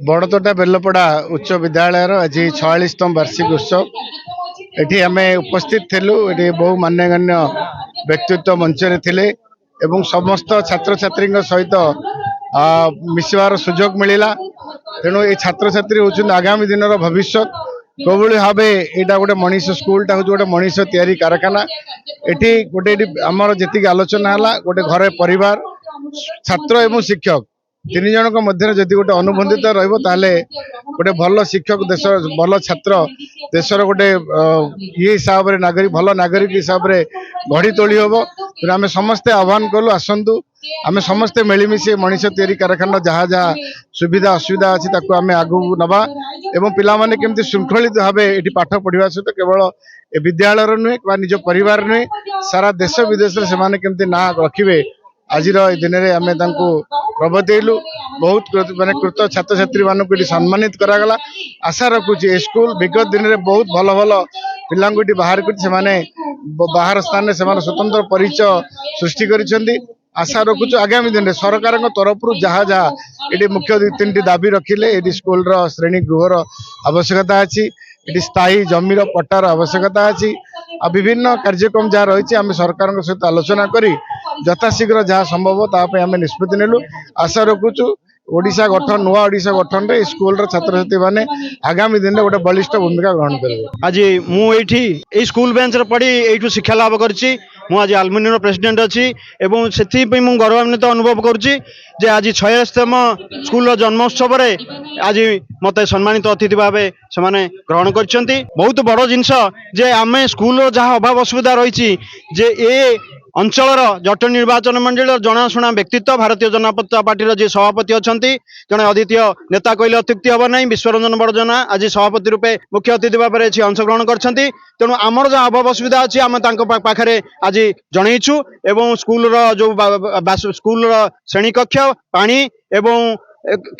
बड़तोटा बेलपड़ा उच्च विद्यालय आज 46तम वार्षिक उत्सव एटी आम उपस्थित थिलु। एटी बहु मान्यगण्य व्यक्तित्व मंच रे थिले एवं समस्त छात्र छात्री सहित मिसवार सुजोग मिलला। तेणु ये छात्र छात्री होचुन आगामी दिन भविष्य कोबुली भावे एटा गोटे मनीष स्कूलटा हूँ गोटे मनीष तैयारी कारखाना। एटी गोटे आमर जी आलोचना है गोटे घर परिवार छात्र एवं शिक्षक तीन जन मध्य जदि गोटे अनुबंधित रही गोटे भल शिक्षक देश भल छात्र देशर गोटे ये हिसाब से नागरिक भल नागरिक हिसाब से गढ़ी तोली हम। तेना आम समस्ते आह्वान कलु आसतु आम समस्ते मिलमिशि मनीष तैयारी कारखाना जहाँ जहाँ सुविधा असुविधा अच्छी आम आगू नवा एवं पिलामाने केमती श्रृंखलित भाव ये पाठ पढ़ा सहित केवल ए विद्यालय नुहे निज परिवार नुहे सारा देश विदेश से केमती ना रखिए आज दिन में आम प्रवर्तलु। बहुत माने कृत छात्र छात्री मानक सम्मानित करागला। आशा रखुची स्कूल विगत दिन में बहुत भल भल पिला बाहर कर बाहर स्थान से स्वतंत्र परिचय सृष्टि करिसेंती। आशा रखुचु आगामी दिन में सरकार तरफ जहाँ जहाँ ये मुख्य 2-3 दाबी रखिले ये स्कूल श्रेणी गृहर आवश्यकता अच्छी ये स्थायी जमीर पट्टार आवश्यकता अच्छी आ विभिन्न कार्यक्रम जहाँ रही आम सरकार सहित आलोचना करी यथाशीघ्र जहाँ संभव ताप आम निष्पत्ति नेलु। आशा रखुचु ओडिशा गठन नुआ ओडिशा गठन रे स्कूल छात्र छात्री माने आगामी दिन में गोटे बलिष्ठ भूमिका ग्रहण करेंगे। आज मुझे स्कूल बेंच रे पढ़ी यू शिक्षा लाभ करछि। मु आज आलुमिनी प्रेसिडेंट अच्छी एवं से गौरवान्वित अनुभव करुच्ची जे आज 46तम स्कूल जन्मोत्सव रे आज मत सम्मानित अतिथि भाव से ग्रहण कर बहुत बड़ जिनस जे आम स्कूल जहाँ अभाव असुविधा रही जे ए अंचल जट निर्वाचन मंडल जनाशुना व्यक्तित्व भारतीय जनता पार्टी जी सभापति अच्छा जड़े अद्वितीय नेता कहले अत्युक्ति हम ना विश्वरंजन बड़जना आज सभापति रूपे मुख्य अतिथि भाव में अंशग्रहण कर तेणु आमर जहाँ अभाव असुविधा अच्छी आम पाखे आज जनईचु एवं स्कूल जो स्कूल श्रेणी कक्ष पानी एवं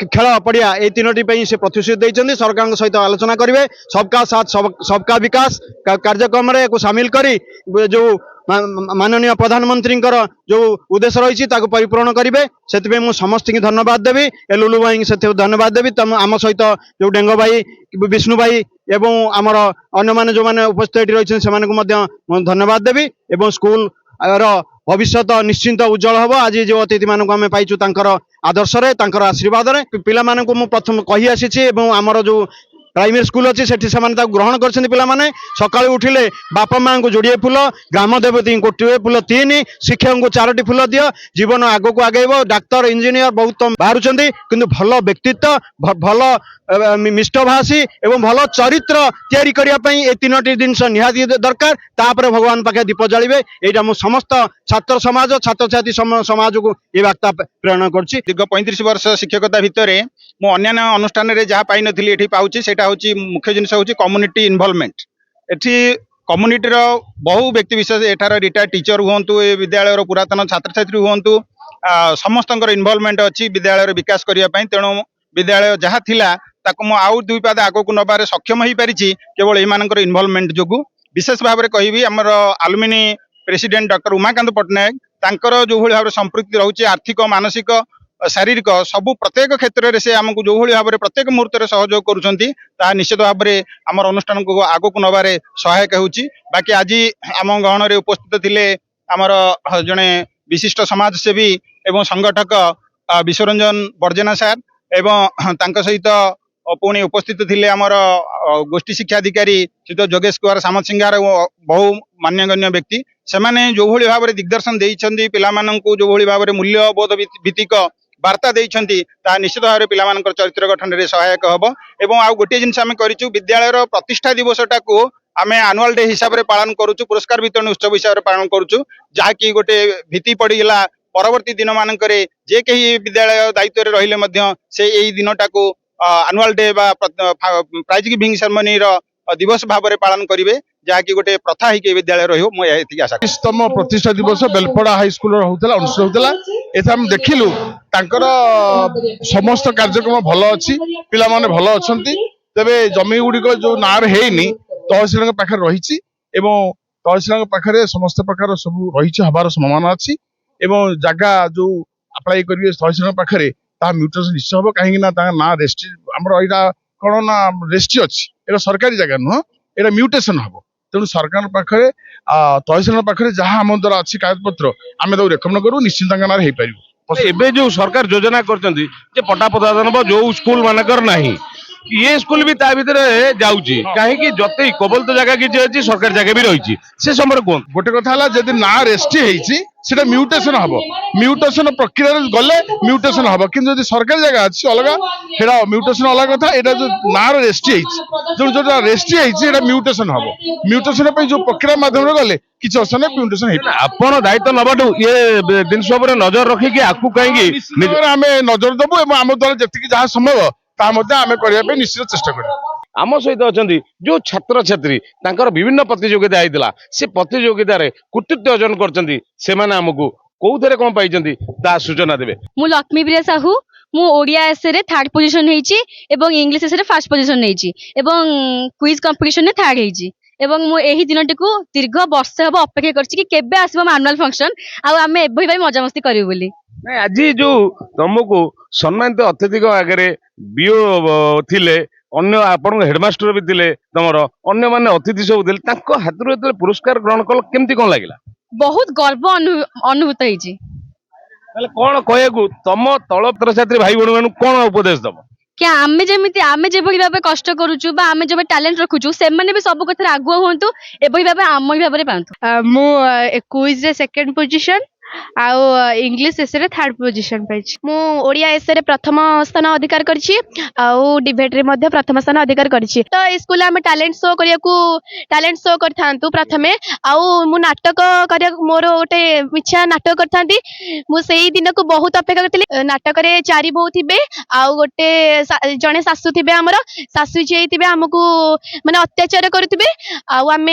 खेल पड़िया ये 3टी से प्रतिश्रुति देते सरकार सहित आलोचना करेंगे। सबका साथ सबका विकास कार्यक्रम को सामिल करी जो माननीय प्रधानमंत्री जो उद्देश्य रही परिपूर्ण करेंगे से मुझे समस्त की धन्यवाद देवी। लुलु भाई से धन्यवाद देवी तुम आम सहित जो डेंग भाई विष्णु भाई एवं आमर अन्य मैंने जो मैंने उपस्थित रही से धन्यवाद देवी एवं स्कूल भविष्य निश्चिंत उज्जवल हम। आज जो अतिथि मानक आम पाइचु आदर्श आशीर्वाद पिला प्रथम कही आसी आमर जो प्राइमरी स्कूल अच्छी से ग्रहण कर सका उठिले बापा माँ को जोड़े फूल ग्राम देवती गोटे फूल 3 शिक्षक को 4टी फूल दियो जीवन आग को आगेब। डाक्तर इंजीनियर बहुत बाहर किंतु भल व्यक्तित्व भल मिष्टभाषी एवं भल चरित्र तैयारी करने ये 3टी जिनस निहाती दरकार। तापर भगवान पाखे दीप जालिबे एटा मु समस्त छात्र समाज छात्र छात्री समाज को ये वार्ता प्रेरण करछि। दीर्घ 35 वर्ष शिक्षकता भितर मु अन्य अनुष्ठान रे जहाँ पाई नथिली एठी पाउछि सेटा होछि मुख्य जिनस होछि कम्युनिटी इन्वॉल्वमेंट। एठी कम्युनिटी रो बहु व्यक्ति विशेष एठार रिटायर्ड टीचर हुंतु ए विद्यालय पुरातन छात्र छात्री हुंतु समस्तंकर इन्वॉल्वमेंट अच्छी विद्यालय विकास करने पाई। तेणु विद्यालय जहाँ थिला ताको मु आउ 2 पाद आगो को नबारे सक्षम हो पारिछि केवल एमानकर इन्वॉल्वमेंट जोगु। विशेष भाव में कहबी हमर आलुमिनी प्रेसिडेंट डॉक्टर उमाकांत पट्टनायक तांकर जो भली भाव संपृक्ति रहउछि आर्थिक मानसिक शारीरिक सबु प्रत्येक क्षेत्र में से आमको जो भली भाव प्रत्येक मुहूर्त में सहयोग करुछंती ता निश्चित भाव में आम अनुष्ठान को आगो को नबारे सहायक होउछि। बाकी आज आम गहन रे उपस्थित थिले आमर जने विशिष्ट समाजसेवी एवं संगठक विश्वरंजन बड़जेना सार एवं तांका सहित पुणी उपस्थित थिले आमर गोष्ठी शिक्षा अधिकारी श्रीत जोगेश कुमार सामत सिंगार बहु मान्यगण्य व्यक्ति सेमाने जो भली भाव दिग्दर्शन देइछंती पिला माननकु जो भली भाव मूल्यबोध भित्तिक वार्ता देइछंती ता निश्चित भाव में पिलामानकर चरित्र गठन रे सहायक हबो। एवं आ गोटे जिनस आमे करिचु विद्यालय प्रतिष्ठा दिवसटा को आमे एनुअल डे हिसाब रे पालन करूचु पुरस्कार वितरण उत्सव हिसाब रे पालन करूचु जहा कि गोटे भीति पड़ीगला परवर्ती दिन मानकरे जे कहीं विद्यालय दायित्व रे रहिले मध्य से एई दिनटा को एनुअल डे बा प्राइज गिविंग सेरेमनी रो दिवस भाव में पालन करेंगे जहाँ कि गोटे प्रथा ही विद्यालय रही मुझे आशा 30तम प्रतिष्ठा दिवस बेलपड़ा हाई स्कूल अनुष्ठित होता एम देखिलु तांकर समस्त कार्यक्रम भल अच्छी पिला माने भल अच्छा तेरे जमी गुड़िक जो नार है तहसील पाखे रही तहसील पाखे समस्त प्रकार सब रही हबार संभावना अच्छी जगह जो अप्लाई करेंगे तहसील पाखे ତା ମ୍ୟୁଟେସନ ନିଶ୍ଚୟ ହବ। କାହିଁକି ନା ତାଙ୍କ ନାଁ ରେଷ୍ଟ୍ରି ଆମର ଏଇଟା କଣ ନା ରେଷ୍ଟ୍ରି ଅଛି, ଏଇଟା ସରକାରୀ ଜାଗା ନୁହଁ, ଏଇଟା ମ୍ୟୁଟେସନ ହବ। ତେଣୁ ସରକାରଙ୍କ ପାଖରେ ତହସିଲଙ୍କ ପାଖରେ ଯାହା ଆମ ଦ୍ୱାରା ଅଛି କାଗଜପତ୍ର ଆମେ ତାକୁ ରେକମେଣ୍ଡ କରୁ, ନିଶ୍ଚିତ ତାଙ୍କ ନାଁରେ ହେଇପାରିବ। ଏବେ ଯୋଉ ସରକାର ଯୋଜନା କରିଛନ୍ତି ଯେ ପଟା ପ୍ରଦାନ ହବ ଯୋଉ ସ୍କୁଲ ମାନଙ୍କର ନାହିଁ, ଇଏ ସ୍କୁଲ ବି ତା ଭିତରେ ଯାଉଛି, କାହିଁକି ଯତେ କବଳିତ ଜାଗା କିଛି ଅଛି ସରକାରୀ ଜାଗା ବି ରହିଛି, ସେ ସମୟରେ କୁହନ୍ତୁ। ଗୋଟେ କଥା ହେଲା ଯଦି ନାଁ ରେଷ୍ଟ୍ରି ହେଇଛି ସେଟା ମ୍ୟୁଟେସନ ହବ, ମ୍ୟୁଟେସନ ପ୍ରକ୍ରିୟାରେ ଗଲେ ମ୍ୟୁଟେସନ ହବ। କିନ୍ତୁ ଯଦି ସରକାରୀ ଜାଗା ଅଛି ଅଲଗା, ସେଟା ମ୍ୟୁଟେସନ ଅଲଗା କଥା। ଏଇଟା ଯୋଉ ନାଁର ରେଷ୍ଟ୍ରି ହେଇଛି, ଯୋଉଟା ରେଷ୍ଟ୍ରି ହେଇଛି ଏଟା ମ୍ୟୁଟେସନ ହବ। ମ୍ୟୁଟେସନ ପାଇଁ ଯୋଉ ପ୍ରକ୍ରିୟା ମାଧ୍ୟମରେ ଗଲେ କିଛି ଅସୁବିଧା ନାହିଁ, ମ୍ୟୁଟେସନ ହେଇପାରିବ। ଆପଣ ଦାୟିତ୍ୱ ନବାଠୁ ଇଏ ଜିନିଷ ଉପରେ ନଜର ରଖିକି ଆକୁ କାହିଁକି ଆମେ ନଜର ଦେବୁ ଏବଂ ଆମ ଦ୍ୱାରା ଯେତିକି ଯାହା ସମ୍ଭବ ତାହା ମଧ୍ୟ ଆମେ କରିବା ପାଇଁ ନିଶ୍ଚିତ ଚେଷ୍ଟା କରିବୁ। ଆମ ସହିତ ଅଛନ୍ତି ଯୋଉ ଛାତ୍ରଛାତ୍ରୀ ତାଙ୍କର ବିଭିନ୍ନ ପ୍ରତିଯୋଗିତା ହେଇଥିଲା, ସେ ପ୍ରତିଯୋଗିତାରେ କୃତିତ୍ୱ ଅର୍ଜନ କରିଛନ୍ତି, ସେମାନେ ଆମକୁ କୋଉଥିରେ କଣ ପାଇଛନ୍ତି ତା ସୂଚନା ଦେବେ। ମୁଁ ଲକ୍ଷ୍ମୀପ୍ରିୟା ସାହୁ, ମୁଁ ଓଡ଼ିଆ ଏସେରେ 3rd ପୋଜିସନ ହେଇଛି ଏବଂ ଇଂଲିଶ ଏସେରେ 1st ପୋଜିସନ ନେଇଛି ଏବଂ କୁଇଜ କମ୍ପିଟିସନରେ 3rd ହେଇଛି। ଏବଂ ମୁଁ ଏହି ଦିନଟିକୁ ଦୀର୍ଘ ବର୍ଷ ହେବ ଅପେକ୍ଷା କରିଛି କି କେବେ ଆସିବ ଆମ ଆନୁଆଲ ଫଙ୍କସନ, ଆଉ ଆମେ ଏଭଳି ଭାବେ ମଜାମସ୍ତି କରିବୁ ବୋଲି। ନାଇଁ ଆଜି ଯୋଉ ତମକୁ ସମ୍ମାନିତ ଅତିଥିଙ୍କ ଆଗରେ ବିଓ ଥିଲେ, ଅନ୍ୟ ଆପଣଙ୍କ ହେଡମାଷ୍ଟର ବି ଥିଲେ, ତମର ଅନ୍ୟମାନେ ଅତିଥି ସବୁ ଥିଲେ, ତାଙ୍କ ହାତରୁ ଯେତେବେଳେ ପୁରସ୍କାର ଗ୍ରହଣ କଲ କେମିତି କଣ ଲାଗିଲା? ବହୁତ ଗର୍ବ ଅନୁଭୂତ ହେଇଛି। ତାହେଲେ କଣ କହିବାକୁ ତମ ତଳ ଛାତ୍ରଛାତ୍ରୀ ଭାଇ ଭଉଣୀ ମାନଙ୍କୁ କଣ ଉପଦେଶ ଦବ? କି ଆମେ ଯେଭଳି ଭାବେ କଷ୍ଟ କରୁଛୁ ବା ଆମେ ଯେଭଳି ଟ୍ୟାଲେଣ୍ଟ ରଖୁଛୁ, ସେମାନେ ବି ସବୁ କଥାରେ ଆଗୁଆ ହୁଅନ୍ତୁ, ଏଭଳି ଭାବେ ଆମରି ଭାବରେ ପାଆନ୍ତୁ। ମୁଁ କୁଇଜରେ 2nd ପୋଜିସନ ଆଉ ଇଂଲିଶ ଏସେରେ 3rd ପୋଜିସନ ପାଇଛି। ମୁଁ ଓଡ଼ିଆ ଏସେରେ ପ୍ରଥମ ସ୍ଥାନ ଅଧିକାର କରିଛି ଆଉ ଡିବେଟରେ ମଧ୍ୟ ପ୍ରଥମ ସ୍ଥାନ ଅଧିକାର କରିଛି। ତ ଏଇ ସ୍କୁଲରେ ଆମେ ଟ୍ୟାଲେଣ୍ଟ ଶୋ କରିଥାନ୍ତୁ ପ୍ରଥମେ, ଆଉ ମୁଁ ନାଟକ କରିବାକୁ ମୋର ଗୋଟେ ଇଚ୍ଛା, ନାଟକ କରିଥାନ୍ତି। ମୁଁ ସେଇ ଦିନକୁ ବହୁତ ଅପେକ୍ଷା କରିଥିଲି। ନାଟକରେ 4 ବୋଉ ଥିବେ ଆଉ ଜଣେ ଶାଶୁ ଥିବେ, ଆମର ଶାଶୁ ଯିଏ ଥିବେ ଆମକୁ ମାନେ ଅତ୍ୟାଚାର କରୁଥିବେ,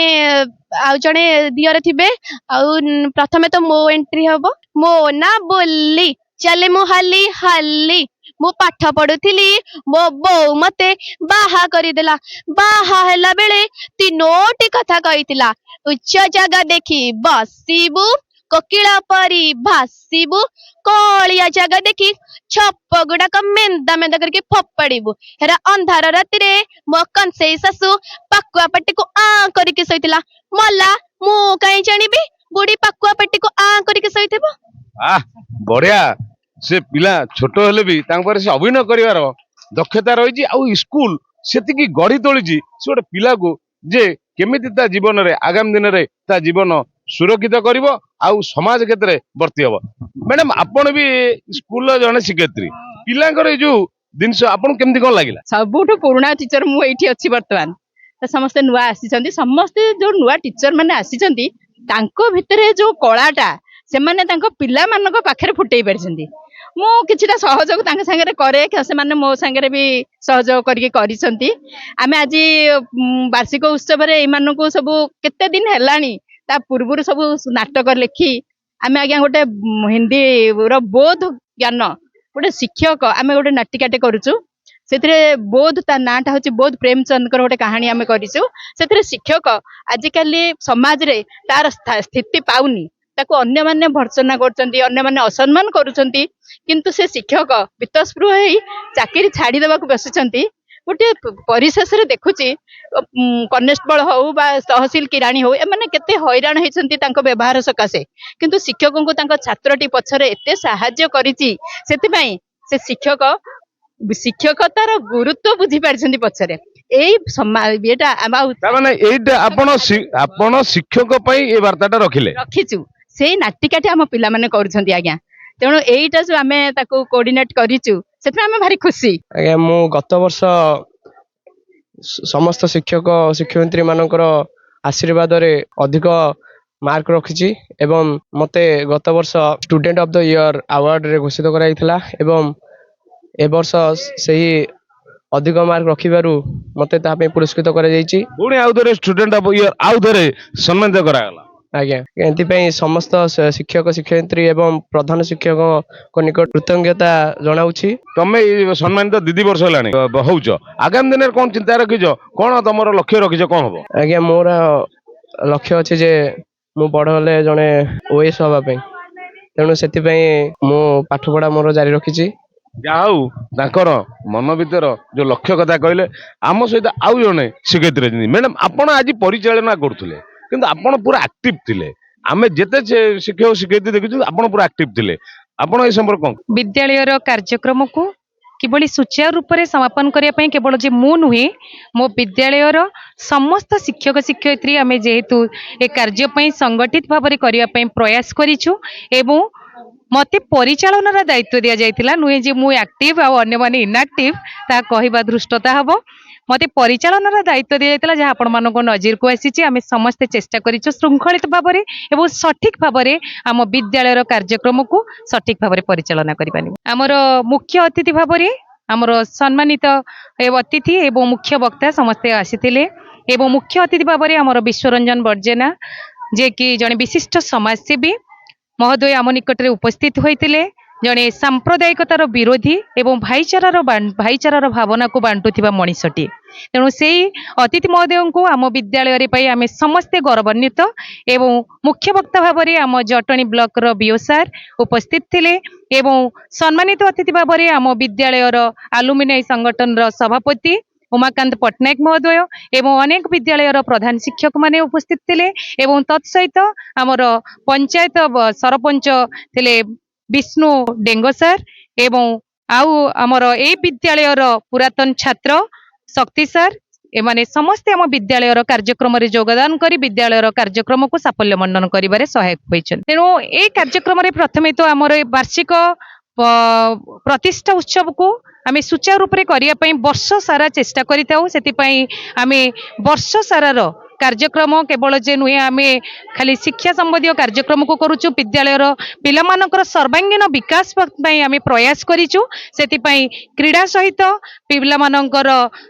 ଆଉ ଜଣେ ଦିଅର ଥିବେ। ଆଉ ପ୍ରଥମେ ତ ମୋ ଏଣ୍ଟ୍ରି ହବ। ମୋ ନା ବୋଲି ଚାଲେ ମୁଁ ହାଲି ହାଲି, ମୁଁ ପାଠ ପଢୁଥିଲି ମୋ ବୋଉ ମତେ ବାହା କରିଦେଲା। ବାହା ହେଲା ବେଳେ 3ଟି କଥା କହିଥିଲା, ଉଚ୍ଚ ଜାଗା ଦେଖି ବସିବୁ, କୋକିଳ ପରି ଭାସିବୁ, କଳିଆ ଜାଗା ଦେଖି ଛପ ଗୁଡାକ ମେନ୍ଦା ମେନ୍ଦା କରିକି ଫୋପାଡିବୁ। ହେରା ଅନ୍ଧାର ରାତିରେ ମୋ କଂସେଇ ଶାଶୁ ପାକୁଆ ପାଟିକୁ ଆଁ କରିକି ଶୋଇଥିଲା। ମଲା, ମୁଁ କାହିଁ ଜାଣିବି, ବୁଢୀ ପାକୁଆ ପାଟିକୁ ଆଁ କରିକି ଶୋଇଥିବ। ବଢିଆ, ସେ ପିଲା ଛୋଟ ହେଲେ ବି ତାଙ୍କ ପାଖରେ ସେ ଅଭିନୟ କରିବାର ଦକ୍ଷତା ରହିଛି, ଆଉ ସ୍କୁଲ ସେତିକି ଗଢି ତୋଳିଛି ସେ ଗୋଟେ ପିଲାକୁ ଯେ କେମିତି ତା ଜୀବନରେ ଆଗାମୀ ଦିନରେ ତା ଜୀବନ ସୁରକ୍ଷିତ କରିବ ଆଉ ସମାଜ କ୍ଷେତ୍ରରେ ବର୍ତ୍ତି ହବ। ମ୍ୟାଡାମ ଆପଣ ବି ସ୍କୁଲର ଜଣେ ଶିକ୍ଷୟିତ୍ରୀ, ପିଲାଙ୍କର ଏଇ ଯୋଉ ଜିନିଷ ଆପଣଙ୍କୁ କେମିତି କଣ ଲାଗିଲା? ସବୁଠୁ ପୁରୁଣା ଟିଚର ମୁଁ ଏଇଠି ଅଛି ବର୍ତ୍ତମାନ, ସମସ୍ତେ ନୂଆ ଆସିଛନ୍ତି। ସମସ୍ତେ ଯୋଉ ନୂଆ ଟିଚର ମାନେ ଆସିଛନ୍ତି ତାଙ୍କ ଭିତରେ ଯୋଉ କଳାଟା ସେମାନେ ତାଙ୍କ ପିଲାମାନଙ୍କ ପାଖରେ ଫୁଟେଇ ପାରିଛନ୍ତି। ମୁଁ କିଛିଟା ସହଯୋଗ ତାଙ୍କ ସାଙ୍ଗରେ କରେ, ସେମାନେ ମୋ ସାଙ୍ଗରେ ବି ସହଯୋଗ କରିକି କରିଛନ୍ତି। ଆମେ ଆଜି ବାର୍ଷିକ ଉତ୍ସବରେ ଏମାନଙ୍କୁ ସବୁ କେତେ ଦିନ ହେଲାଣି ତା ପୂର୍ବରୁ ସବୁ ନାଟକ ଲେଖି ଆମେ ଆଜ୍ଞା ଗୋଟେ ହିନ୍ଦୀର ବୋଧ ଜ୍ଞାନ ଗୋଟେ ଶିକ୍ଷକ ଆମେ ଗୋଟେ ନାଟିକାଟେ କରୁଛୁ। ସେଥିରେ ବୋଧ, ତା ନାଁଟା ହଉଛି ବୋଧ ପ୍ରେମଚନ୍ଦଙ୍କର ଗୋଟେ କାହାଣୀ ଆମେ କରିଛୁ। ସେଥିରେ ଶିକ୍ଷକ ଆଜିକାଲି ସମାଜରେ ତାର ସ୍ଥିତି ପାଉନି, ତାକୁ ଅନ୍ୟମାନେ ଭର୍ତ୍ସନା କରୁଛନ୍ତି, ଅନ୍ୟମାନେ ଅସମ୍ମାନ କରୁଛନ୍ତି, କିନ୍ତୁ ସେ ଶିକ୍ଷକ ବୀତସ୍ପୃହ ହେଇ ଚାକିରି ଛାଡିଦେବାକୁ ବସିଛନ୍ତି। ଗୋଟେ ପରିଶେଷରେ ଦେଖୁଛି କନେଷ୍ଟବଳ ହଉ ବା ତହସିଲ କିରାଣୀ ହଉ, ଏମାନେ କେତେ ହଇରାଣ ହେଇଛନ୍ତି ତାଙ୍କ ବ୍ୟବହାର ସକାଶେ, କିନ୍ତୁ ଶିକ୍ଷକଙ୍କୁ ତାଙ୍କ ଛାତ୍ରଟି ପଛରେ ଏତେ ସାହାଯ୍ୟ କରିଛି। ସେଥିପାଇଁ ସେ ଶିକ୍ଷକତାର ଗୁରୁତ୍ୱ ବୁଝି ପାରିଛନ୍ତି ପଛରେ। ଏଇ ଇଏଟା ମାନେ ଏଇଟା ଆପଣ ଶିକ୍ଷକ ପାଇଁ ଏ ବାର୍ତ୍ତାଟା ରଖିଛୁ, ସେଇ ନାଟିକାଟି ଆମ ପିଲାମାନେ କରୁଛନ୍ତି ଆଜ୍ଞା। ତେଣୁ ଏଇଟା ଯୋଉ ଆମେ ତାକୁ କୋଅର୍ଡିନେଟ କରିଛୁ, ସେଥିପାଇଁ ଆମେ ଭାରି ଖୁସି। ଆଜ୍ଞା, ମୁଁ ଗତ ବର୍ଷ ସମସ୍ତ ଶିକ୍ଷକ ଶିକ୍ଷୟିତ୍ରୀ ମାନଙ୍କର ଆଶୀର୍ବାଦରେ ଅଧିକ ମାର୍କ ରଖିଛି ଏବଂ ମତେ ଗତ ବର୍ଷ ଷ୍ଟୁଡେଣ୍ଟ ଅଫ ଦ ଇୟର ଆୱାର୍ଡରେ ଘୋଷିତ କରାଯାଇଥିଲା ଏବଂ ଏ ବର୍ଷ ସେହି ଅଧିକ ମାର୍କ ରଖିବାରୁ ମତେ ତା ପାଇଁ ପୁରସ୍କୃତ କରାଯାଇଛି। ପୁଣି ଆଉ ଥରେ ଷ୍ଟୁଡେଣ୍ଟ ଅଫ ଇୟର ଆଉ ଥରେ ସମ୍ମାନିତ କରାଗଲା। ଆଜ୍ଞା, ଏଥିପାଇଁ ସମସ୍ତ ଶିକ୍ଷକ ଶିକ୍ଷୟିତ୍ରୀ ଏବଂ ପ୍ରଧାନ ଶିକ୍ଷକଙ୍କ ନିକଟ କୃତଜ୍ଞତା ଜଣାଉଛି। ତମେ ସମ୍ମାନିତ 2 ବର୍ଷ ହେଲାଣି ହଉଛ, ଆଗାମୀ ଦିନରେ କଣ ଚିନ୍ତା ରଖିଛ, କଣ ତମର ଲକ୍ଷ୍ୟ ରଖିଛ, କଣ ହବ? ଆଜ୍ଞା, ମୋର ଲକ୍ଷ୍ୟ ଅଛି ଯେ ମୁଁ ବଡ଼ ହେଲେ ଜଣେ OAS ହବା ପାଇଁ। ତେଣୁ ସେଥିପାଇଁ ମୁଁ ପାଠ ପଢା ମୋର ଜାରି ରଖିଛି ଯାହା ହଉ ତାଙ୍କର ମନ ଭିତର ଯୋଉ ଲକ୍ଷ୍ୟ କଥା କହିଲେ ଆମ ସହିତ ଆଉ ଜଣେ ଶିକ୍ଷୟିତ୍ରୀ ଅଛନ୍ତି। ମ୍ୟାଡାମ ଆପଣ ଆଜି ପରିଚାଳନା କରୁଥିଲେ କିନ୍ତୁ ଆପଣ ପୁରା ଆକ୍ଟିଭ ଥିଲେ। ଆମେ ଯେତେ ଶିକ୍ଷକ ଶିକ୍ଷୟିତ୍ରୀ ଦେଖିଛୁ ଆପଣ ପୁରା ଆକ୍ଟିଭ ଥିଲେ। ଆପଣ ଏ ସମ୍ପର୍କ କଣ? ବିଦ୍ୟାଳୟର କାର୍ଯ୍ୟକ୍ରମକୁ କିଭଳି ସୁଚାରୁ ରୂପରେ ସମାପନ କରିବା ପାଇଁ କେବଳ ଯେ ମୁଁ ନୁହେଁ, ମୋ ବିଦ୍ୟାଳୟର ସମସ୍ତ ଶିକ୍ଷକ ଶିକ୍ଷୟିତ୍ରୀ ଆମେ ଯେହେତୁ ଏ କାର୍ଯ୍ୟ ପାଇଁ ସଂଗଠିତ ଭାବରେ କରିବା ପାଇଁ ପ୍ରୟାସ କରିଛୁ ଏବଂ ମତେ ପରିଚାଳନାର ଦାୟିତ୍ୱ ଦିଆଯାଇଥିଲା। ନୁହେଁ ଯେ ମୁଁ ଆକ୍ଟିଭ ଆଉ ଅନ୍ୟମାନେ ଇନଆକ୍ଟିଭ, ତାହା କହିବା ଧୃଷ୍ଟତା ହେବ। ମତେ ପରିଚାଳନାର ଦାୟିତ୍ୱ ଦିଆଯାଇଥିଲା, ଯାହା ଆପଣମାନଙ୍କ ନଜିରକୁ ଆସିଛି। ଆମେ ସମସ୍ତେ ଚେଷ୍ଟା କରିଛୁ ଶୃଙ୍ଖଳିତ ଭାବରେ ଏବଂ ସଠିକ ଭାବରେ ଆମ ବିଦ୍ୟାଳୟର କାର୍ଯ୍ୟକ୍ରମକୁ ସଠିକ ଭାବରେ ପରିଚାଳନା କରିବା ନିମନ୍ତେ ଆମର ମୁଖ୍ୟ ଅତିଥି ଭାବରେ ଆମର ସମ୍ମାନିତ ଅତିଥି ଏବଂ ମୁଖ୍ୟ ବକ୍ତା ସମସ୍ତେ ଆସିଥିଲେ ଏବଂ ମୁଖ୍ୟ ଅତିଥି ଭାବରେ ଆମର ବିଶ୍ୱରଞ୍ଜନ ବର୍ଜେନା, ଯିଏକି ଜଣେ ବିଶିଷ୍ଟ ସମାଜସେବୀ ମହୋଦୟ ଆମ ନିକଟରେ ଉପସ୍ଥିତ ହୋଇଥିଲେ। ଜଣେ ସାମ୍ପ୍ରଦାୟିକତାର ବିରୋଧୀ ଏବଂ ଭାଇଚାରାର ଭାବନାକୁ ବାଣ୍ଟୁଥିବା ମଣିଷଟିଏ। ତେଣୁ ସେଇ ଅତିଥି ମହୋଦୟଙ୍କୁ ଆମ ବିଦ୍ୟାଳୟରେ ପାଇ ଆମେ ସମସ୍ତେ ଗୌରବାନ୍ୱିତ ଏବଂ ମୁଖ୍ୟ ବକ୍ତା ଭାବରେ ଆମ ଜଟଣୀ ବ୍ଲକର ବିଓ ସାର୍ ଉପସ୍ଥିତ ଥିଲେ ଏବଂ ସମ୍ମାନିତ ଅତିଥି ଭାବରେ ଆମ ବିଦ୍ୟାଳୟର ଆଲୁମିନାଇ ସଂଗଠନର ସଭାପତି ଉମାକାନ୍ତ ପଟ୍ଟନାୟକ ମହୋଦୟ ଏବଂ ଅନେକ ବିଦ୍ୟାଳୟର ପ୍ରଧାନ ଶିକ୍ଷକ ମାନେ ଉପସ୍ଥିତ ଥିଲେ ଏବଂ ତତ୍ ସହିତ ଆମର ପଞ୍ଚାୟତ ସରପଞ୍ଚ ଥିଲେ ବିଷ୍ଣୁ ଡେଙ୍ଗ ସାର୍ ଏବଂ ଆଉ ଆମର ଏଇ ବିଦ୍ୟାଳୟର ପୁରାତନ ଛାତ୍ର ଶକ୍ତି ସାର୍, ଏମାନେ ସମସ୍ତେ ଆମ ବିଦ୍ୟାଳୟର କାର୍ଯ୍ୟକ୍ରମରେ ଯୋଗଦାନ କରି ବିଦ୍ୟାଳୟର କାର୍ଯ୍ୟକ୍ରମକୁ ସାଫଲ୍ୟ ମଣ୍ଡନ କରିବାରେ ସହାୟକ ହୋଇଛନ୍ତି। ତେଣୁ ଏଇ କାର୍ଯ୍ୟକ୍ରମରେ ପ୍ରଥମେ ତ ଆମର ଏ ବାର୍ଷିକ ପ୍ରତିଷ୍ଠା ଉତ୍ସବକୁ ଆମେ ସୁଚାରୁ ରୂପରେ କରିବା ପାଇଁ ବର୍ଷ ସାରା ଚେଷ୍ଟା କରିଥାଉ। ସେଥିପାଇଁ ଆମେ ବର୍ଷ ସାରାର କାର୍ଯ୍ୟକ୍ରମ କେବଳ ଯେ ନୁହେଁ, ଆମେ ଖାଲି ଶିକ୍ଷା ସମ୍ବନ୍ଧୀୟ କାର୍ଯ୍ୟକ୍ରମକୁ କରୁଛୁ, ବିଦ୍ୟାଳୟର ପିଲାମାନଙ୍କର ସର୍ବାଙ୍ଗୀନ ବିକାଶ ପାଇଁ ଆମେ ପ୍ରୟାସ କରିଛୁ। ସେଥିପାଇଁ କ୍ରୀଡ଼ା ସହିତ ପିଲାମାନଙ୍କର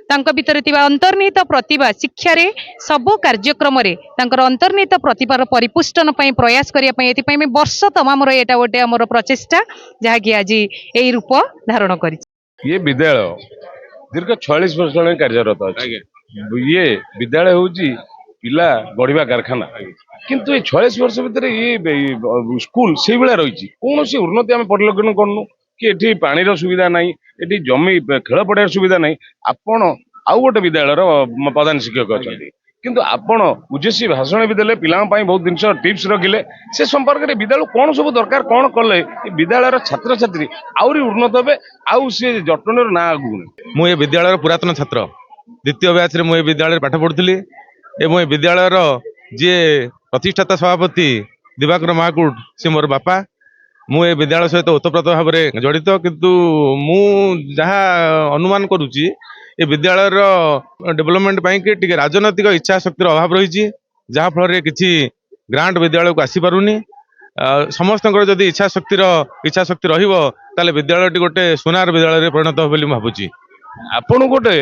ତାଙ୍କ ଭିତରେ ଥିବା ଅନ୍ତର୍ନିହିତ ପ୍ରତିଭା ଶିକ୍ଷାରେ ସବୁ କାର୍ଯ୍ୟକ୍ରମରେ ତାଙ୍କର ଅନ୍ତର୍ନିହିତ ପ୍ରତିଭାର ପରିପୁଷ୍ଟନ ପାଇଁ ପ୍ରୟାସ କରିବା ପାଇଁ ଏଥିପାଇଁ ଆମେ ବର୍ଷ ତମାମର ଏଇଟା ଗୋଟେ ଆମର ପ୍ରଚେଷ୍ଟା, ଯାହାକି ଆଜି ଏଇ ରୂପ ଧାରଣ କରିଛି। ଇଏ ବିଦ୍ୟାଳୟ ଦୀର୍ଘ 46 ବର୍ଷ ହେଲାଣି କାର୍ଯ୍ୟରତ ଅଛି। ଇଏ ବିଦ୍ୟାଳୟ ହଉଛି ପିଲା ଗଢିବା କାରଖାନା, କିନ୍ତୁ ଏ 46 ବର୍ଷ ଭିତରେ ଇଏ ସ୍କୁଲ ସେଇଭଳିଆ ରହିଛି। କୌଣସି ଉନ୍ନତି ଆମେ ପରିଲକ୍ଷଣ କରୁନୁ କି ଏଠି ପାଣିର ସୁବିଧା ନାହିଁ, ଏଠି ଜମି ଖେଳ ପଡିଆର ସୁବିଧା ନାହିଁ। ଆପଣ ଆଉ ଗୋଟେ ବିଦ୍ୟାଳୟର ପ୍ରଧାନ ଶିକ୍ଷକ ଅଛନ୍ତି, କିନ୍ତୁ ଆପଣ ଉଜେସି ଭାଷଣ ବି ଦେଲେ, ପିଲାଙ୍କ ପାଇଁ ବହୁତ ଜିନିଷ ଟିପ୍ସ ରଖିଲେ। ସେ ସମ୍ପର୍କରେ ବିଦ୍ୟାଳୟ କଣ ସବୁ ଦରକାର, କଣ କଲେ ଏ ବିଦ୍ୟାଳୟର ଛାତ୍ରଛାତ୍ରୀ ଆହୁରି ଉନ୍ନତ ହେବେ ଆଉ ସେ ଜଟଣୀର ନାଁ ଆଗକୁ ନେବେ? ମୁଁ ଏ ବିଦ୍ୟାଳୟର ପୁରାତନ ଛାତ୍ର, ଦ୍ୱିତୀୟ ବ୍ୟାଚରେ ମୁଁ ଏ ବିଦ୍ୟାଳୟରେ ପାଠ ପଢୁଥିଲି ଏବଂ ଏ ବିଦ୍ୟାଳୟର ଯିଏ ପ୍ରତିଷ୍ଠାତା ସଭାପତି ଦିବାକର ମହାକୁଡ଼ ସେ ମୋର ବାପା। ମୁଁ ଏ ବିଦ୍ୟାଳୟ ସହିତ ଓତପ୍ରୋତ ଭାବରେ ଜଡ଼ିତ, କିନ୍ତୁ ମୁଁ ଯାହା ଅନୁମାନ କରୁଛି ଏ ବିଦ୍ୟାଳୟର ଡେଭଲପମେଣ୍ଟ ପାଇଁ ଟିକେ ରାଜନୈତିକ ଇଚ୍ଛା ଶକ୍ତିର ଅଭାବ ରହିଛି, ଯାହାଫଳରେ କିଛି ଗ୍ରାଣ୍ଟ ବିଦ୍ୟାଳୟକୁ ଆସିପାରୁନି। ସମସ୍ତଙ୍କର ଯଦି ଇଚ୍ଛା ଶକ୍ତି ରହିବ ତାହେଲେ ବିଦ୍ୟାଳୟଟି ଗୋଟେ ସୁନାର ବିଦ୍ୟାଳୟରେ ପରିଣତ ହେବ ବୋଲି ମୁଁ ଭାବୁଛି। ଆପଣ ଗୋଟେ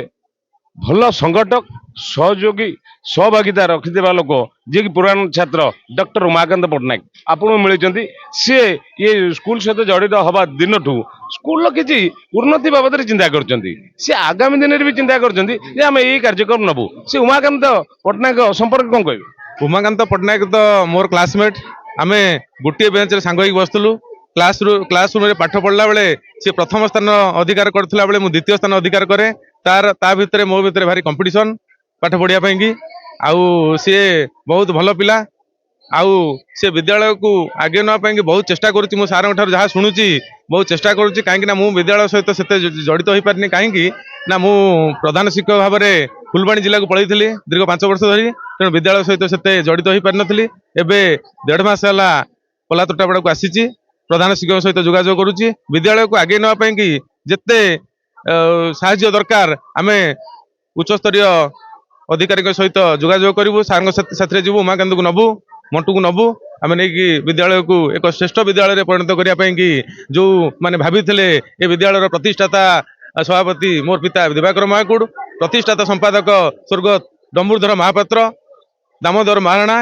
ଭଲ ସଂଗଠକ, ସହଯୋଗୀ, ସହଭାଗିତା ରଖିଥିବା ଲୋକ, ଯିଏକି ପୁରାଣ ଛାତ୍ର ଡକ୍ଟର ଉମାକାନ୍ତ ପଟ୍ଟନାୟକ ଆପଣଙ୍କୁ ମିଳିଛନ୍ତି। ସିଏ ଏ ସ୍କୁଲ ସହିତ ଜଡ଼ିତ ହବା ଦିନଠୁ ସ୍କୁଲର କିଛି ଉନ୍ନତି ବାବଦରେ ଚିନ୍ତା କରିଛନ୍ତି। ସେ ଆଗାମୀ ଦିନରେ ବି ଚିନ୍ତା କରିଛନ୍ତି ଯେ ଆମେ ଏଇ କାର୍ଯ୍ୟକ୍ରମ ନେବୁ। ସେ ଉମାକାନ୍ତ ପଟ୍ଟନାୟକ ସମ୍ପର୍କ କଣ କହିବେ? ଉମାକାନ୍ତ ପଟ୍ଟନାୟକ ତ ମୋର କ୍ଲାସମେଟ୍। ଆମେ ଗୋଟିଏ ବେଞ୍ଚରେ ସାଙ୍ଗ ହେଇକି ବସୁଥିଲୁ। କ୍ଲାସ ରୁମରେ ପାଠ ପଢିଲା ବେଳେ ସେ ପ୍ରଥମ ସ୍ଥାନ ଅଧିକାର କରୁଥିଲା ବେଳେ ମୁଁ ଦ୍ୱିତୀୟ ସ୍ଥାନ ଅଧିକାର କରେ। ତା ଭିତରେ ମୋ ଭିତରେ ଭାରି କମ୍ପିଟିସନ ପାଠ ପଢିବା ପାଇଁ କି। ଆଉ ସିଏ ବହୁତ ଭଲ ପିଲା, ଆଉ ସେ ବିଦ୍ୟାଳୟକୁ ଆଗେଇ ନେବା ପାଇଁ ବହୁତ ଚେଷ୍ଟା କରୁଛି। ମୁଁ ସାରଙ୍କ ଠାରୁ ଯାହା ଶୁଣୁଛି ବହୁତ ଚେଷ୍ଟା କରୁଛି, କାହିଁକି ନା ମୁଁ ବିଦ୍ୟାଳୟ ସହିତ ସେତେ ଜଡ଼ିତ ହୋଇପାରିନି। କାହିଁକି ନା ମୁଁ ପ୍ରଧାନ ଶିକ୍ଷକ ଭାବରେ ଫୁଲବାଣୀ ଜିଲ୍ଲାକୁ ପଳେଇଥିଲି ଦୀର୍ଘ 5 ବର୍ଷ ଧରି, ତେଣୁ ବିଦ୍ୟାଳୟ ସହିତ ସେତେ ଜଡ଼ିତ ହୋଇପାରିନଥିଲି। ଏବେ 1.5 ମାସ ହେଲା ପଲା ତୋଟାପଡ଼ାକୁ ଆସିଛି, ପ୍ରଧାନ ଶିକ୍ଷକ ସହିତ ଯୋଗାଯୋଗ କରୁଛି। ବିଦ୍ୟାଳୟକୁ ଆଗେଇ ନେବା ପାଇଁ କି ଯେତେ ସାହାଯ୍ୟ ଦରକାର ଆମେ ଉଚ୍ଚସ୍ତରୀୟ ଅଧିକାରୀଙ୍କ ସହିତ ଯୋଗାଯୋଗ କରିବୁ, ସାରଙ୍କ ସାଥିରେ ଯିବୁ, ଉମାକାନ୍ତକୁ ନବୁ, ମଣ୍ଟୁକୁ ନବୁ। ଆମେ ନେଇକି ବିଦ୍ୟାଳୟକୁ ଏକ ଶ୍ରେଷ୍ଠ ବିଦ୍ୟାଳୟରେ ପରିଣତ କରିବା ପାଇଁ କି ଯୋଉ ମାନେ ଭାବିଥିଲେ, ଏ ବିଦ୍ୟାଳୟର ପ୍ରତିଷ୍ଠାତା ସଭାପତି ମୋର ପିତା ଦିବାକର ମହାକୁଡ଼, ପ୍ରତିଷ୍ଠାତା ସମ୍ପାଦକ ସ୍ୱର୍ଗତ ଡମ୍ବୁରୁଧର ମହାପାତ୍ର, ଦାମୋଦର ମହାରଣା,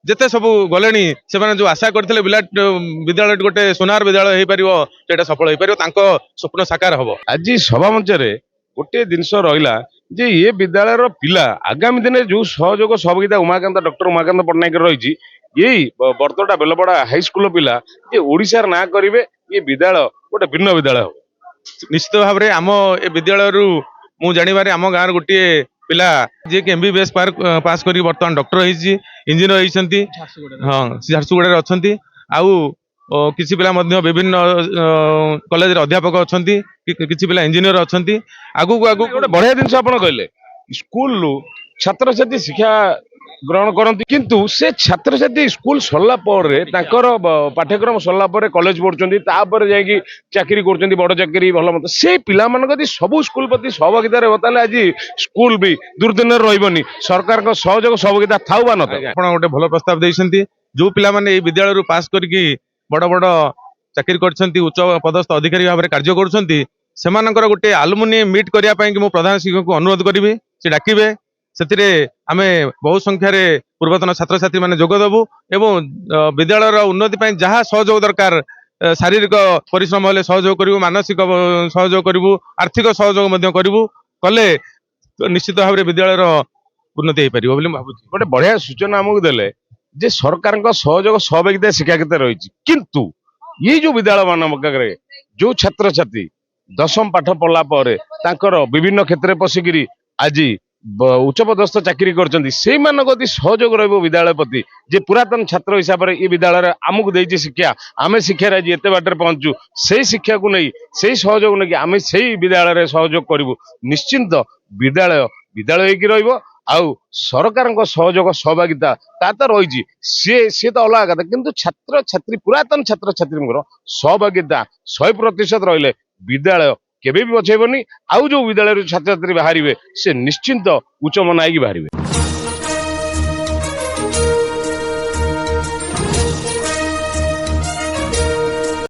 ଯେତେ ସବୁ ଗଲେଣି, ସେମାନେ ଯୋଉ ଆଶା କରିଥିଲେ ବିଦ୍ୟାଳୟଟି ଗୋଟେ ସୁନାର ବିଦ୍ୟାଳୟ ହେଇପାରିବ, ସେଇଟା ସଫଳ ହେଇପାରିବ, ତାଙ୍କ ସ୍ୱପ୍ନ ସାକାର ହବ। ଆଜି ସଭା ମଞ୍ଚରେ ଗୋଟିଏ ଜିନିଷ ରହିଲା ଯେ ଏ ବିଦ୍ୟାଳୟର ପିଲା ଆଗାମୀ ଦିନରେ ଯୋଉ ସହଯୋଗ ସହଭାଗିତା ଡକ୍ଟର ଉମାକାନ୍ତ ପଟ୍ଟନାୟକ ରହିଛି, ଏଇ ବରତୋଟା ବେଲପଡ଼ା ହାଇସ୍କୁଲ ପିଲା ଯେ ଓଡ଼ିଶାର ନାଁ କରିବେ, ଏ ବିଦ୍ୟାଳୟ ଗୋଟେ ଭିନ୍ନ ବିଦ୍ୟାଳୟ ହବ। ନିଶ୍ଚିତ ଭାବରେ ଆମ ଏ ବିଦ୍ୟାଳୟରୁ ମୁଁ ଜାଣିବାରେ ଆମ ଗାଁର ଗୋଟିଏ ପିଲା ଯିଏକି MBBS ପାସ୍ କରି ବର୍ତ୍ତମାନ ଡକ୍ଟର ହେଇଛି, ଇଞ୍ଜିନିୟର ହେଇଛନ୍ତି। ହଁ, ସେ ଝାରସୁଗୁଡ଼ାରେ ଅଛନ୍ତି। ଆଉ କିଛି ପିଲା ମଧ୍ୟ ବିଭିନ୍ନ କଲେଜରେ ଅଧ୍ୟାପକ ଅଛନ୍ତି, କିଛି ପିଲା ଇଞ୍ଜିନିୟର ଅଛନ୍ତି। ଆଗକୁ ଆଗକୁ ଗୋଟେ ବଢିଆ ଜିନିଷ ଆପଣ କହିଲେ, ସ୍କୁଲରୁ ଛାତ୍ରଛାତ୍ରୀ ଶିକ୍ଷା ଗ୍ରହଣ କରନ୍ତି, କିନ୍ତୁ ସେ ଛାତ୍ରଛାତ୍ରୀ ସ୍କୁଲ ସରିଲା ପରେ ତାଙ୍କର ପାଠ୍ୟକ୍ରମ ସରିଲା ପରେ କଲେଜ ପଢୁଛନ୍ତି, ତାପରେ ଯାଇକି ଚାକିରି କରୁଛନ୍ତି, ବଡ ଚାକିରି ଭଲ ମତ। ସେଇ ପିଲାମାନଙ୍କ ଯଦି ସବୁ ସ୍କୁଲ ପ୍ରତି ସହଭାଗିତା ରହିବ, ତାହେଲେ ଆଜି ସ୍କୁଲ ବି ଦୁର୍ଦିନରେ ରହିବନି। ସରକାରଙ୍କ ସହଯୋଗ ସହଭାଗିତା ଥାଉ ବା ନଥାଉ। ଆପଣ ଗୋଟେ ଭଲ ପ୍ରସ୍ତାବ ଦେଇଛନ୍ତି। ଯୋଉ ପିଲାମାନେ ଏଇ ବିଦ୍ୟାଳୟରୁ ପାସ୍ କରିକି ବଡ ବଡ ଚାକିରି କରିଛନ୍ତି, ଉଚ୍ଚ ପଦସ୍ଥ ଅଧିକାରୀ ଭାବରେ କାର୍ଯ୍ୟ କରୁଛନ୍ତି, ସେମାନଙ୍କର ଗୋଟେ ଆଲୁମିନି ମିଟ୍ କରିବା ପାଇଁ ମୁଁ ପ୍ରଧାନ ଶିକ୍ଷକଙ୍କୁ ଅନୁରୋଧ କରିବି, ସେ ଡାକିବେ। ସେଥିରେ ଆମେ ବହୁ ସଂଖ୍ୟାରେ ପୂର୍ବତନ ଛାତ୍ରଛାତ୍ରୀ ମାନେ ଯୋଗ ଦେବୁ ଏବଂ ବିଦ୍ୟାଳୟର ଉନ୍ନତି ପାଇଁ ଯାହା ସହଯୋଗ ଦରକାର, ଶାରୀରିକ ପରିଶ୍ରମ ହେଲେ ସହଯୋଗ କରିବୁ, ମାନସିକ ସହଯୋଗ କରିବୁ, ଆର୍ଥିକ ସହଯୋଗ ମଧ୍ୟ କରିବୁ। କଲେ ନିଶ୍ଚିତ ଭାବରେ ବିଦ୍ୟାଳୟର ଉନ୍ନତି ହେଇପାରିବ ବୋଲି ମୁଁ ଭାବୁଛି। ଗୋଟେ ବଢିଆ ସୂଚନା ଆମକୁ ଦେଲେ ଯେ ସରକାରଙ୍କ ସହଯୋଗ ସହଭାଗିତା ଶିକ୍ଷା କ୍ଷେତ୍ରରେ ରହିଛି, କିନ୍ତୁ ଏଇ ଯୋଉ ବିଦ୍ୟାଳୟ ମାନଙ୍କରେ ଯୋଉ ଛାତ୍ରଛାତ୍ରୀ ଦଶମ ପାଠ ପଢିଲା ପରେ ତାଙ୍କର ବିଭିନ୍ନ କ୍ଷେତ୍ରରେ ପଶିକିରି ଆଜି ଉଚ୍ଚପଦସ୍ଥ ଚାକିରି କରିଛନ୍ତି, ସେଇମାନଙ୍କ ଯଦି ସହଯୋଗ ରହିବ ବିଦ୍ୟାଳୟ ପ୍ରତି, ଯେ ପୁରାତନ ଛାତ୍ର ହିସାବରେ ଏ ବିଦ୍ୟାଳୟରେ ଆମକୁ ଦେଇଛି ଶିକ୍ଷା, ଆମେ ଶିକ୍ଷାରେ ଆଜି ଏତେ ବାଟରେ ପହଞ୍ଚୁ, ସେଇ ଶିକ୍ଷାକୁ ନେଇ ସେଇ ସହଯୋଗ ନେଇକି ଆମେ ସେଇ ବିଦ୍ୟାଳୟରେ ସହଯୋଗ କରିବୁ। ନିଶ୍ଚିନ୍ତ ବିଦ୍ୟାଳୟ ବିଦ୍ୟାଳୟ ହେଇକି ରହିବ। ଆଉ ସରକାରଙ୍କ ସହଯୋଗ ସହଭାଗିତା ତା ତ ରହିଛି, ସିଏ ତ ଅଲଗା କଥା, କିନ୍ତୁ ଛାତ୍ରଛାତ୍ରୀ ପୁରାତନ ଛାତ୍ରଛାତ୍ରୀଙ୍କର ସହଭାଗିତା 100% ରହିଲେ ବିଦ୍ୟାଳୟ କେବେ ବି ପଛେଇବନି। ଆଉ ଯୋଉ ବିଦ୍ୟାଳୟରୁ ଛାତ୍ରଛାତ୍ରୀ ବାହାରିବେ ସେ ନିଶ୍ଚିନ୍ତ ଉଚ୍ଚ ମନା ହେଇକି ବାହାରିବେ।